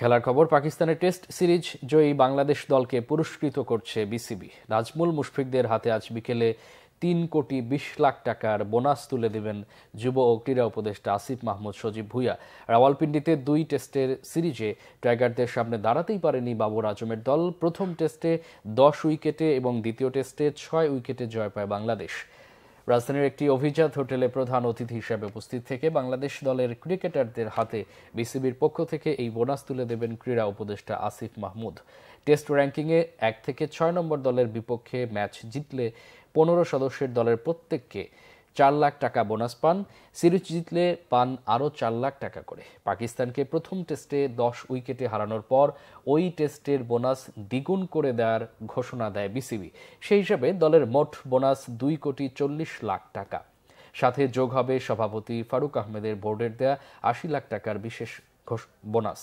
খেলার খবর, পাকিস্তানের টেস্ট সিরিজ জয়ী বাংলাদেশ দলকে পুরস্কৃত করছে বিসিবি। নাজমুল মুশফিকদের হাতে আজ বিকেলে 3,20,00,000 টাকার বোনাস তুলে দেবেন যুব ও ক্রীড়া উপদেষ্টা আসিফ মাহমুদ সজীব ভুঁইয়া। রাওয়ালপিন্ডিতে 2 টেস্টের সিরিজে টাইগারদের সামনে দাঁড়াতেই পারেনি বাবর আজমের দল। প্রথম টেস্টে 10 উইকেটে এবং দ্বিতীয় টেস্টে 6 উইকেটে জয় পায় বাংলাদেশ। রাজধানীর একটি অভিজাত হোটেলে প্রধান অতিথি হিসেবে উপস্থিত থেকে বাংলাদেশ দলের ক্রিকেটারদের হাতে বিসিবির পক্ষ থেকে এই বোনাস তুলে দেবেন ক্রীড়া উপদেষ্টা আসিফ মাহমুদ। টেস্ট র্যাঙ্কিংয়ে 1 থেকে 6 নম্বর দলের বিপক্ষে ম্যাচ জিতলে 15 সদস্যের দলের প্রত্যেককে 4 লাখ টাকা বোনাস পান। সিরিজ জিতলে পান আরও 4 লাখ টাকা করে। পাকিস্তানকে প্রথম টেস্টে 10 উইকেটে হারানোর পর ওই টেস্টের বোনাস দ্বিগুণ করে দেওয়ার ঘোষণা দেয় বিসিবি। সেই হিসাবে দলের মোট বোনাস 2,40,00,000 টাকা। সাথে যোগ হবে সভাপতি ফারুক আহমেদের বোর্ডের দেয়া 80 লাখ টাকার বিশেষ বোনাস।